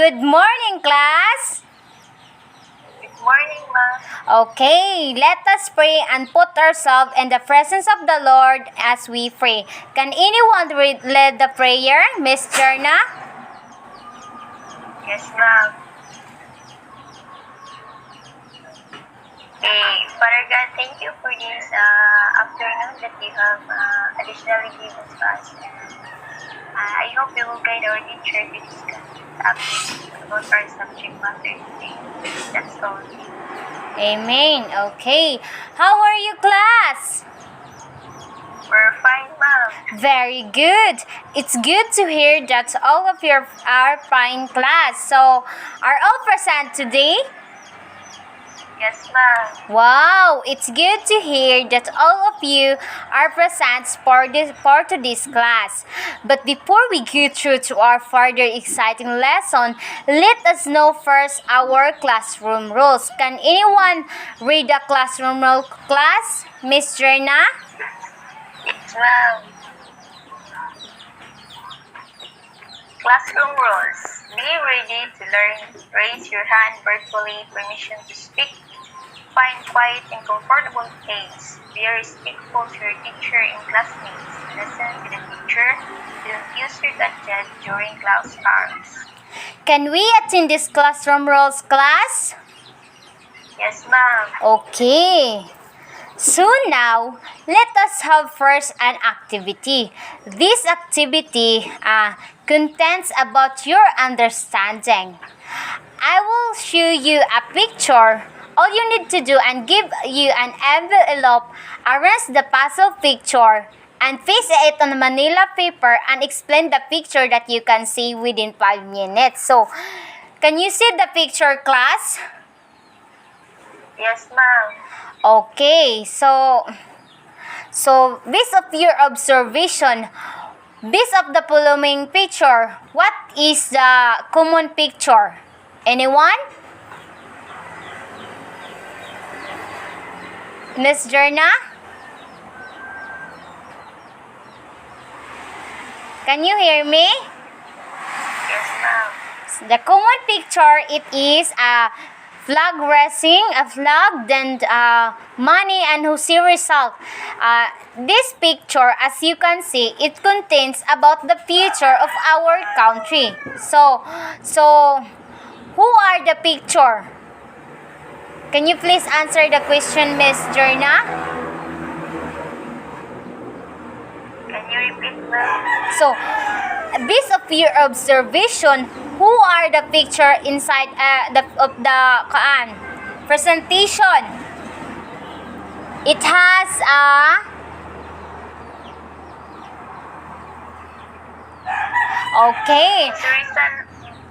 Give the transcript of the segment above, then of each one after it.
Good morning, class! Good morning, ma'am. Okay, let us pray and put ourselves in the presence of the Lord as we pray. Can anyone lead the prayer, Miss Jerna? Yes, ma'am. Father God, thank you for this afternoon that you have additionally given to us. I hope you will guide our teacher to discuss about our subject matter today. That's all. Amen. Okay. How are you, class? We're fine, ma'am. Very good. It's good to hear that all of you are fine, class. So, are all present today? Yes, ma'am. Wow, it's good to hear that all of you are present for today's class. But before we go through to our further exciting lesson, let us know first our classroom rules. Can anyone read the classroom rule, class? Miss Jerna? Yes, ma'am. Classroom rules. Be ready to learn. Raise your hand virtually. Permission to speak. Find quiet and comfortable place. Be respectful to your teacher and classmates. Listen to the teacher. Don't use your gadget during class hours. Can we attend this classroom rules, class? Yes, ma'am. Okay. So now, let us have first an activity. This activity contains about your understanding. I will show you a picture. All you need to do and give you an envelope, arrange the puzzle picture, and paste it on manila paper and explain the picture that you can see within 5 minutes. So, can you see the picture, class? Yes, ma'am. Okay, so based of your observation, based of the following picture, what is the common picture? Anyone? Miss Jerna? Can you hear me? Yes, ma'am. The common picture, it is a flag raising, a flag, then money and Jose Rizal. This picture, as you can see, it contains about the future of our country. So who are the picture? Can you please answer the question, Miss Jerna? Can you repeat, ma'am? So, based of your observation, who are the picture inside of the presentation? It has a okay.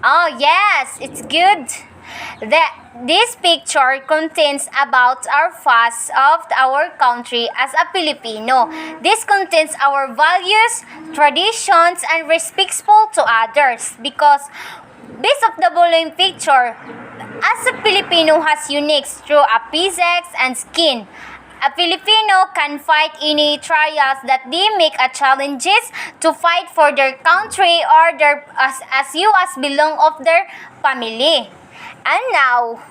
Oh yes, it's good. This picture contains about our fuss of our country as a Filipino. This contains our values, traditions, and respectful to others. Because based of the following picture, as a Filipino has unique through a physics and skin. A Filipino can fight any trials that they make a challenges to fight for their country or their as you as belong of their family. And now,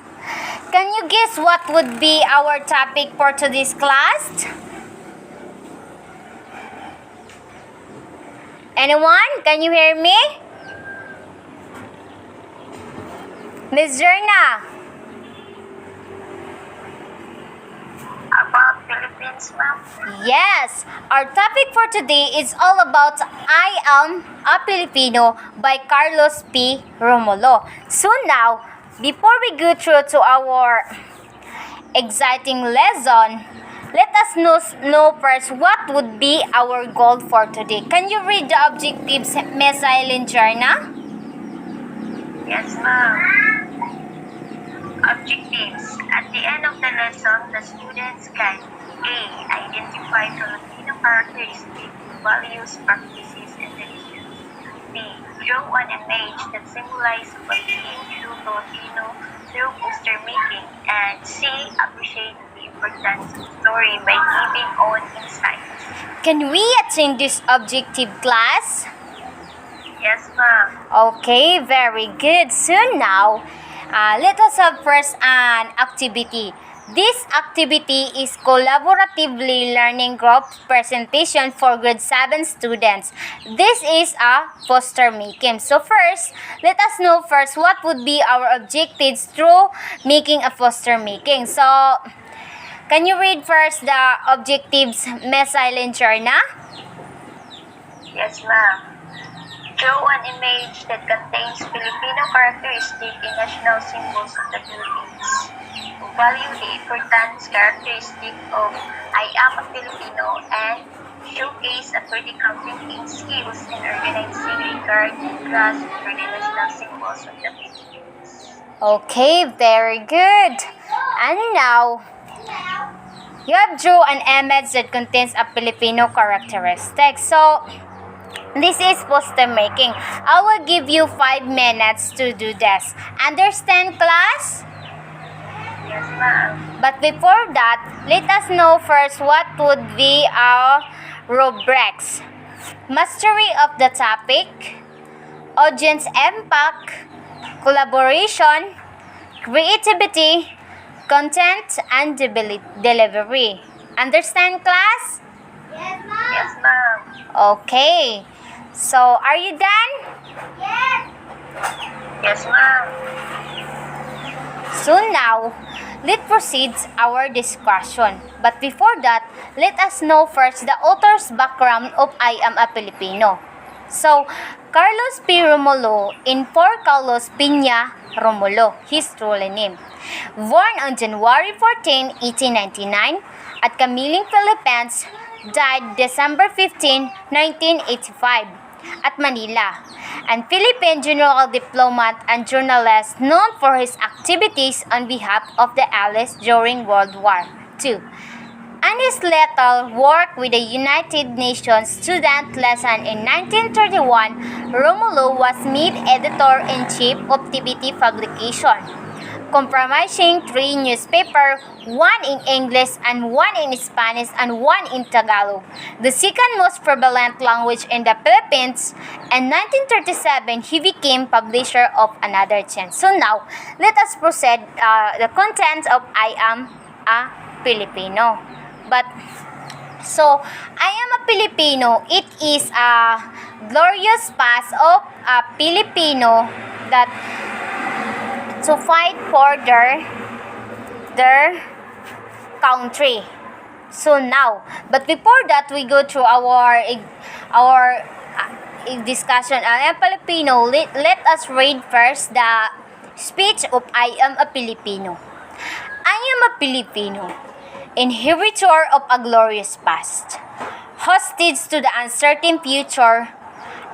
can you guess what would be our topic for today's class? Anyone? Can you hear me? Miss Jerna? About Philippines, ma'am? Yes, our topic for today is all about I Am a Filipino by Carlos P. Romulo. So now, before we go through to our exciting lesson, let us know first what would be our goal for today. Can you read the objectives, Miss Eileen Jarna? Yes, ma'am. Objectives. At the end of the lesson, the students can A. Identify Filipino characteristics, values, practices, and traditions. B. Draw an image that symbolizes being true Filipino through poster making. And C. Appreciate the importance of story by giving own insights. Can we attend this objective class? Yes, ma'am. Okay, very good. So now, let us have first an activity. This activity is collaboratively learning group presentation for grade 7 students. This is a poster making. So first, let us know first what would be our objectives through making a poster making. So, can you read first the objectives, Ms. Eileen Cherna? Yes, ma'am. Draw an image that contains Filipino characteristic and national symbols of the Philippines. Value the important characteristic of I am a Filipino and showcase a critical thinking skills in organizing regard and grasp for the national symbols of the Philippines. Okay, very good. And now, you have draw an image that contains a Filipino characteristic. So, this is poster making. I will give you 5 minutes to do this. Understand, class? Yes, ma'am. But before that, let us know first what would be our rubrics. Mastery of the topic, audience impact, collaboration, creativity, content, and delivery. Understand, class? Yes, ma'am. Okay. So, are you done? Yes, ma'am. So now, let's proceed our discussion. But before that, let us know first the author's background of I Am a Filipino. So, Carlos P. Romulo in for Carlos Piña Romulo, his true name. Born on January 14, 1899 at Camiling, Philippines, died December 15, 1985 at Manila, and Philippine general diplomat and journalist known for his activities on behalf of the Allies during World War II. And his later work with the United Nations Student Lesson in 1931, Romulo was made editor-in-chief of TBT publication, comprising 3 newspapers, 1 in English and 1 in Spanish and 1 in Tagalog, the second most prevalent language in the Philippines. In 1937, he became publisher of another 10. So now, let us proceed the content of I Am a Filipino. But, so, I Am a Filipino, it is a glorious past of a Filipino that to fight for their country. So now, but before that, we go through our discussion. I am Filipino. Let us read first the speech of I Am a Filipino. I am a Filipino, inheritor of a glorious past, hostage to the uncertain future.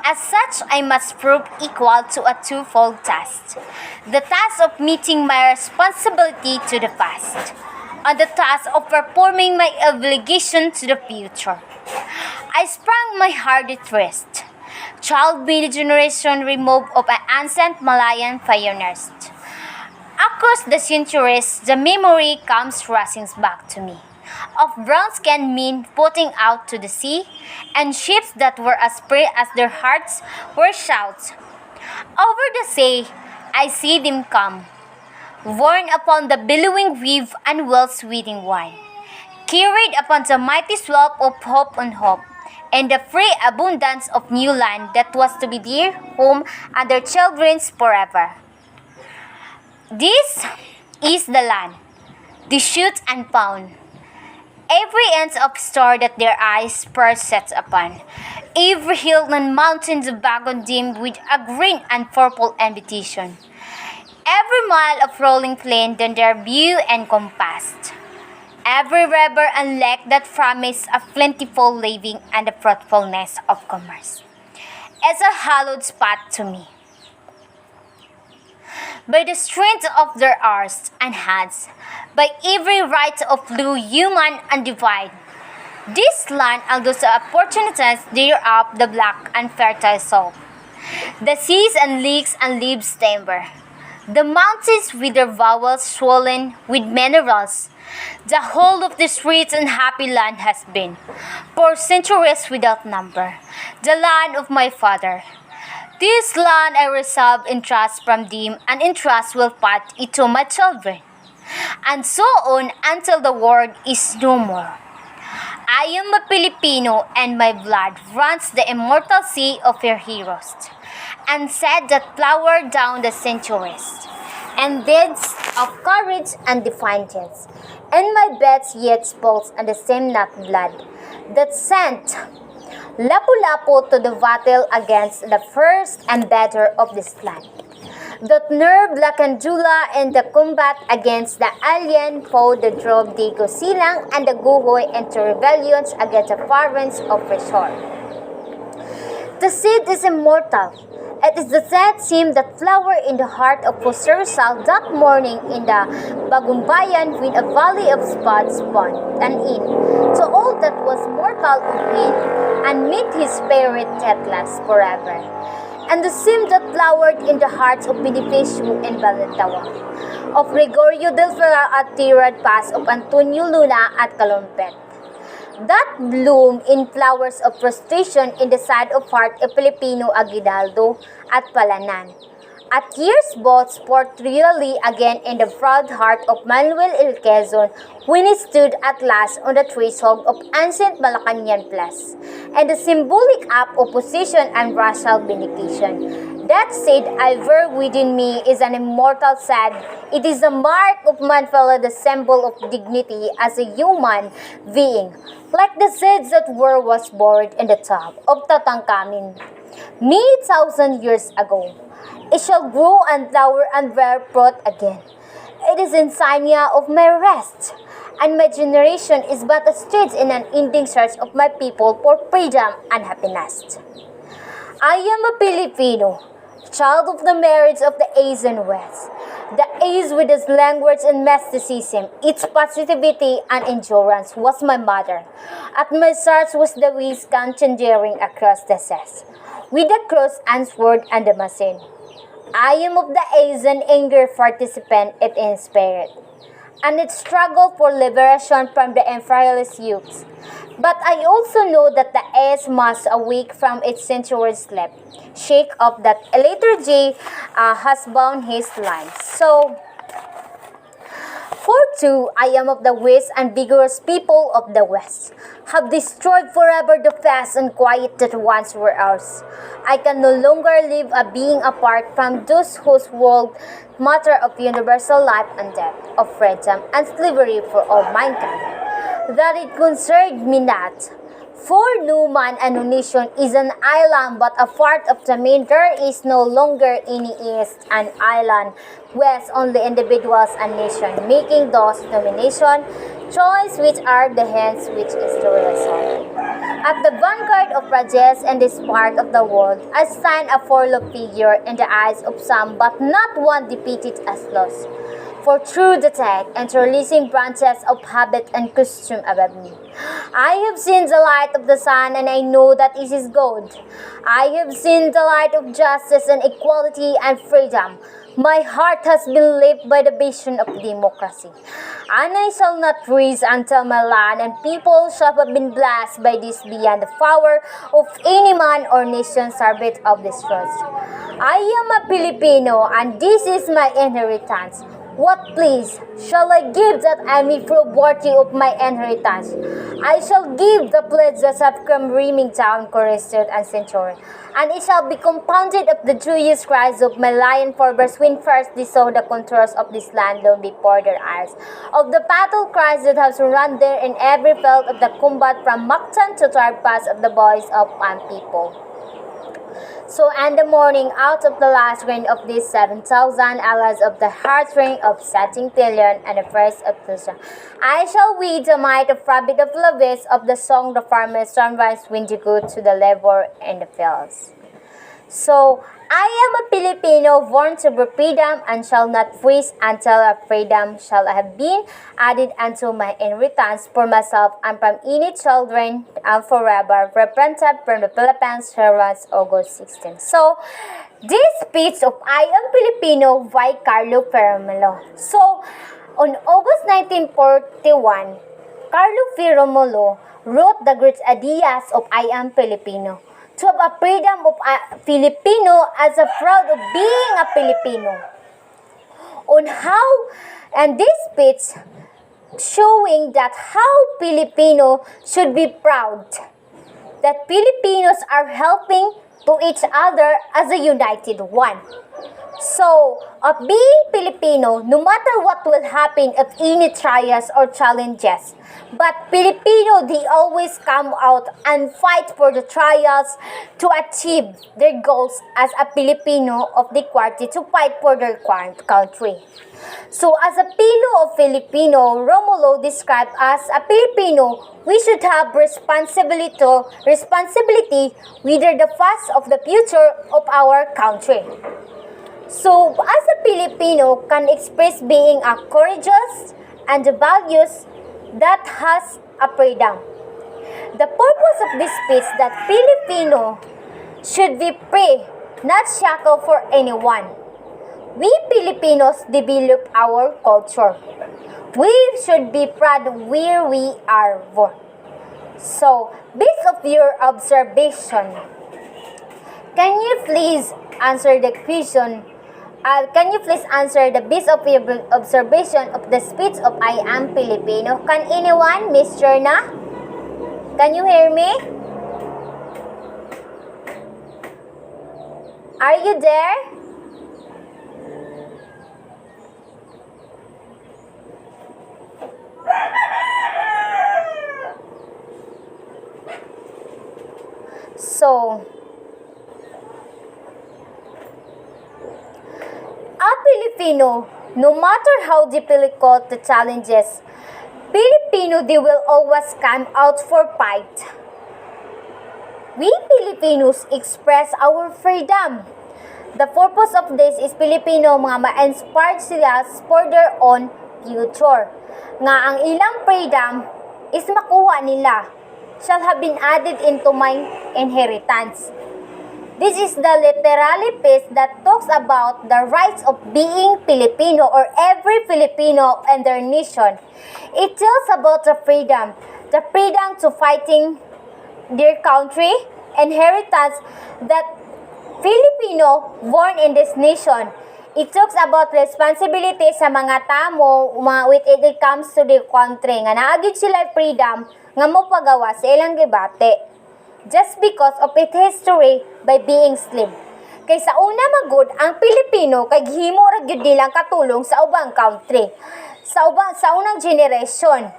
As such, I must prove equal to a twofold task. The task of meeting my responsibility to the past, and the task of performing my obligation to the future. I sprang my hardest wrist, child by the generation removed of an ancient Malayan pioneers. Across the centuries, the memory comes rushing back to me of brown-skinned men putting out to the sea, and ships that were as free as their hearts were shouts. Over the sea, I see them come, borne upon the billowing wave and well-sweeting wine, carried upon the mighty swell of hope on hope, and the free abundance of new land that was to be their home and their children's forever. This is the land, the shoot and pound, every inch of star that their eyes first sets upon, every hill and mountain the wagon dimmed with a green and purple invitation, every mile of rolling plain that their view encompassed, every river and lake that promised a plentiful living and the fruitfulness of commerce, is a hallowed spot to me. By the strength of their arms and hands, by every right of blue, human and divine, this land and those opportunities thereof the black and fertile soil. The seas and lakes and leaves timber, the mountains with their bowels swollen with minerals. The whole of this rich and happy land has been, for centuries without number, the land of my father. This land I reserve in trust from them, and in trust will part it to my children, and so on until the world is no more. I am a Filipino, and my blood runs the immortal sea of your heroes, and said that flowered down the centuries, and deeds of courage and defiance, and my beds yet spills on the same not blood, that sent Lapu-Lapu to the battle against the first and better of this land. That nerve Lakandula in the combat against the alien foe that drove the Gosilang and the Guhoy into rebellions against the foreigners of Resort. The seed is immortal. It is the sad seam that flowered in the heart of Puserosal that morning in the Bagumbayan with a valley of spots spawned and in. To all that was mortal of him, and meet his spirit that lasts forever. And the seam that flowered in the hearts of Bonifacio and Balantawa, of Gregorio del Ferrar at Tirad Pass, of Antonio Luna at Calumpet. That bloom in flowers of frustration in the side of heart of Filipino Aguinaldo at Palanan. At years both sport really again in the proud heart of Manuel L. Quezon when he stood at last on the threshold of ancient Malacañang Place, and the symbolic act of position and racial vindication. That said, ever within me is an immortal sad. It is the mark of manfella, the symbol of dignity as a human being, like the seeds that were was buried in the top of Tatangkamin many thousand years ago. It shall grow and flower and bear fruit again. It is insignia of my rest, and my generation is but a stage in an ending search of my people for freedom and happiness. I am a Filipino, child of the marriage of the East and West. The East with its language and mysticism, its positivity and endurance was my mother. At my search was the West conjuring across the seas, with the cross and sword and the machine. I am of the East and anger participant it in spirit, and its struggle for liberation from the imperialist youths. But I also know that the East must awake from its century sleep, shake up that lethargy has bound his lines. So, for too, I am of the West, and vigorous people of the West have destroyed forever the fast and quiet that once were ours. I can no longer live a being apart from those whose world matter of universal life and death, of freedom and slavery for all mankind. That it concerned me not. For no man and no nation is an island but a part of the main. There is no longer any east and island, west only individuals and nation, making those nomination choice which are the hands which is the result. At the vanguard of rages in this part of the world, I stand a forelock figure in the eyes of some, but not one defeated as lost. For through the tide, interlacing branches of habit and custom above me, I have seen the light of the sun, and I know that it is God. I have seen the light of justice and equality and freedom. My heart has been lit by the vision of democracy, and I shall not freeze until my land and people shall have been blessed by this beyond the power of any man or nation servant of this trust. I am a Filipino, and this is my inheritance. What please shall I give that I may prove worthy of my inheritance? I shall give the pledge that have come reaming down Coristud and Century, and it shall be compounded of the joyous cries of my lion forebears when first they saw the contours of this land long before their eyes, of the battle cries that have surrounded there in every field of the combat from Mactan to Tarpas of the boys of one people. So and the morning out of the last rain of these 7,000 allies of the heartstring of setting pillion and the first of the I shall weed the might of rabbit of Lavis of the song the farmers sunrise when you go to the labor in the fields. So I am a Filipino born to be freedom and shall not freeze until a freedom shall have been added unto my inheritance for myself and from any children and forever reprinted from the Philippines Herald's August 16. So this speech of I am Filipino by Carlo Ferromolo. So on August 1941, Carlo Ferromolo wrote the great ideas of I am Filipino to have a freedom of a Filipino as a proud of being a Filipino. On how, and this speech showing that how Filipino should be proud that Filipinos are helping to each other as a united one. So, of being Filipino, no matter what will happen of any trials or challenges, but Filipino, they always come out and fight for the trials to achieve their goals as a Filipino of the country, to fight for their country. So, as a fellow of Filipino, Romulo described as a Filipino, we should have responsibility with the fast of the future of our country. So, as a Filipino can express being a courageous and the values that has a freedom. The purpose of this speech that Filipino should be free, not shackled for anyone. We Filipinos develop our culture. We should be proud where we are born. So, based of your observation, can you please answer the question? Can you please answer the base of your observation of the speech of I am Filipino? Can anyone, Miss Jorna? Can you hear me? Are you there? So, a Filipino, no matter how difficult the challenges, Filipino, they will always come out for fight. We Filipinos express our freedom. The purpose of this is Filipino mga ma-inspired sila for their own future. Nga ang ilang freedom is makuha nila shall have been added into my inheritance. This is the literary piece that talks about the rights of being Filipino or every Filipino and their nation. It tells about the freedom to fighting their country, inheritance that Filipino born in this nation. It talks about responsibility sa mga tamo when it comes to the country. Nga naagid sila freedom nga mo pagawa sa ilang gibate. Just because of its history by being slave. Kay sa una magud ang Pilipino kay gihimo ra gyud nilang katulong sa ubang country. Sa unang generation.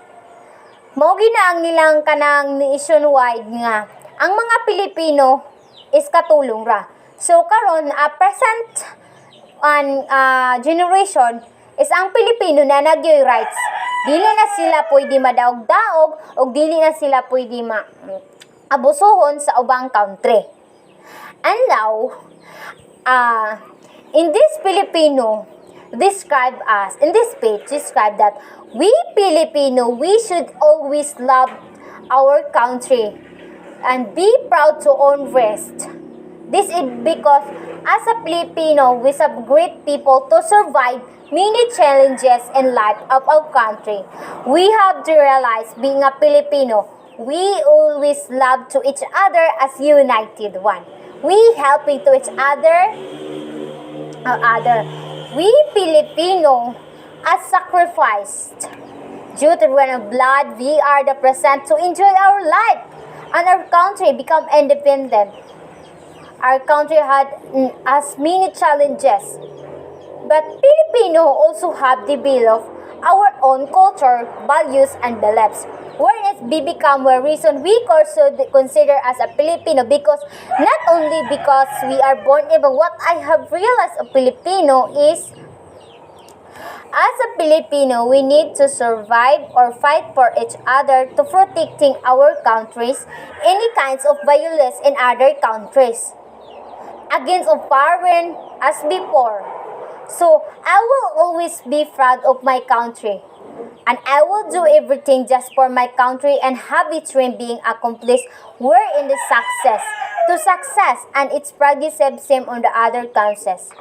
Mao gina ang nilang kanang nationwide nga ang mga Pilipino is katulong ra. So karon present generation is ang Pilipino na nagyoy rights. Dili na sila pwede madaog-daog o dili na sila pwede abusuhon sa ubang country. And now, in this Filipino, describe that we Filipino, we should always love our country and be proud to own rest. This is because as a Filipino, we have great people to survive many challenges in life of our country. We have to realize being a Filipino, we always love to each other as united one. We helping to each other. We Filipino as sacrificed. Due to the blood, we are the present to enjoy our life and our country become independent. Our country has many challenges, but Filipino also have developed our own culture, values, and beliefs. Whereas we become a reason we also consider as a Filipino because not only because we are born but what I have realized of Filipino is as a Filipino, we need to survive or fight for each other to protecting our countries, any kinds of violence in other countries, against of foreign as before. So, I will always be proud of my country. And I will do everything just for my country and have its dream being accomplished wherein the success and its progressive same on the other countries.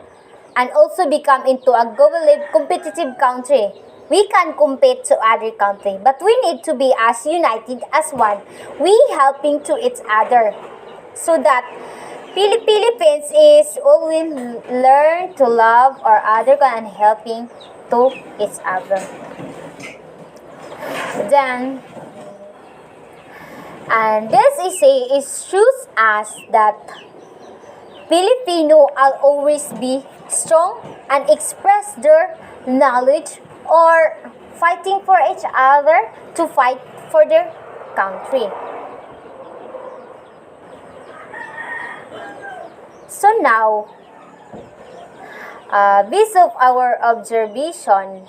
And also become into a globally competitive country. We can compete to other country, but we need to be as united as one. We helping to each other. so that Philippines is always learn to love our other and helping to each other. Then, and this essay is shows us that Filipino will always be strong and express their knowledge or fighting for each other to fight for their country. So now, based of our observation,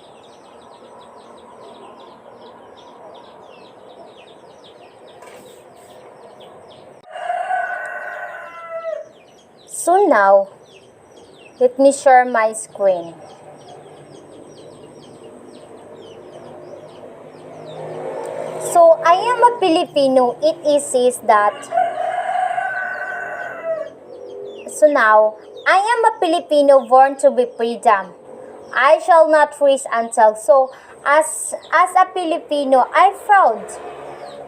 so now, let me share my screen. So, I am a Filipino. It is says that. So now, I am a Filipino born to be freedom. I shall not freeze until so. As a Filipino, I'm proud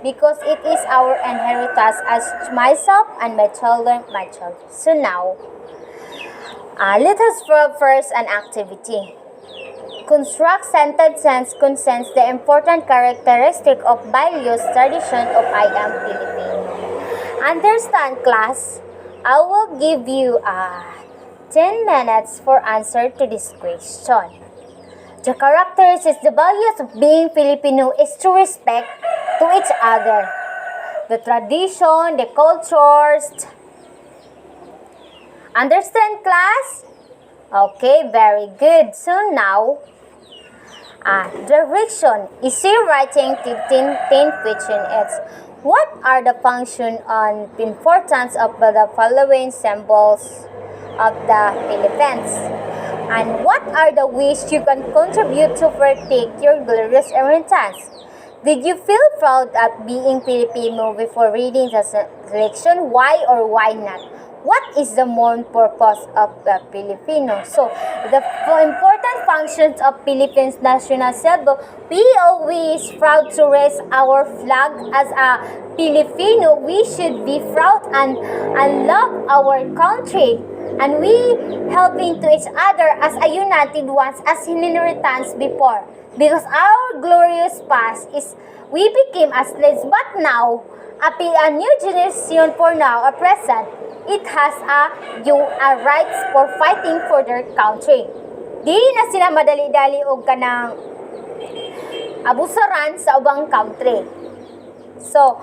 because it is our inheritance as myself and my children, my children. So now, let us prove first an activity. Construct sentences contains the important characteristic of values, tradition of I am Filipino. Understand, class? I will give you 10 minutes for answer to this question. The characteristics, the values of being Filipino is to respect to each other. The tradition, the cultures. Understand, class? Okay, very good. So now, direction. Easy writing 10 question is, what are the function and importance of the following symbols of the Philippines? And what are the ways you can contribute to protect your glorious inheritance? Did you feel proud of being Filipino before reading the selection? Why or why not? What is the main purpose of the Filipino? So, the important functions of Philippines national symbol, we always proud to raise our flag as a Filipino. We should be proud and love our country. And we helping to each other as a united ones as inheritance before. Because our glorious past is we became as slaves, but now a new generation for now, a present, it has a rights for fighting for their country. Di na sila madali-dali og kanang abusaran sa ubang country. So,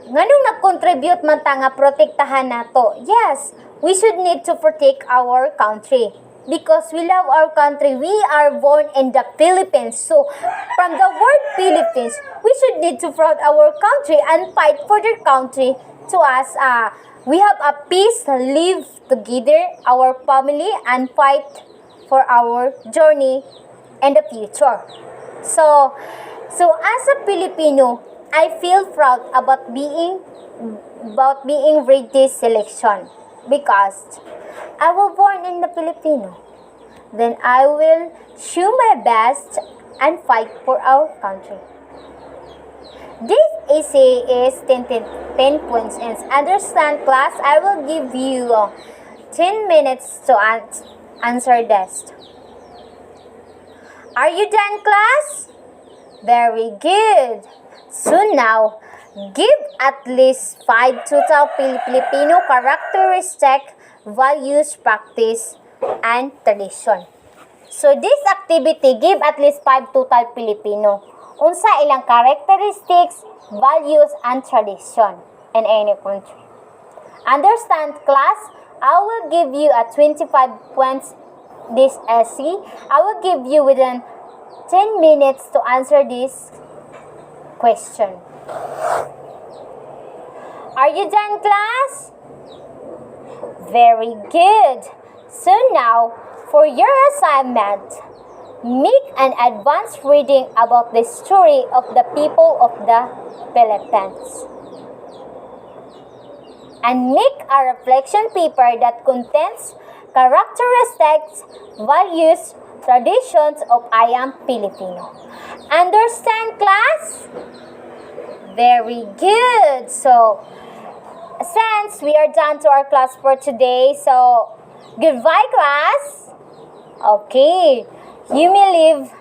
nganong nag-contribute man ta nga protektahan nato? Yes, we should need to protect our country. Because we love our country, we are born in the Philippines. So, from the word Philippines, we should need to proud our country and fight for their country. To us, we have a peace, live together, our family, and fight for our journey in the future. So as a Filipino, I feel proud about being read this selection because I was born in the Filipino. Then I will show my best and fight for our country. This essay is 10 points. And understand, class, I will give you 10 minutes to answer this. Are you done, class? Very good. So now, give at least 5 total Filipino characteristic, values, practice, and tradition. So this activity, give at least 5 total Filipino. Unsa ilang characteristics, values, and tradition in any country. Understand, class? I will give you a 25 points this essay. I will give you within 10 minutes to answer this question. Are you done, class? Very good. So now, for your assignment, make an advanced reading about the story of the people of the Philippines. And make a reflection paper that contains characteristics, values, traditions of I am Filipino. Understand, class? Very good. So, since we are done to our class for today, so goodbye class. Okay, you may leave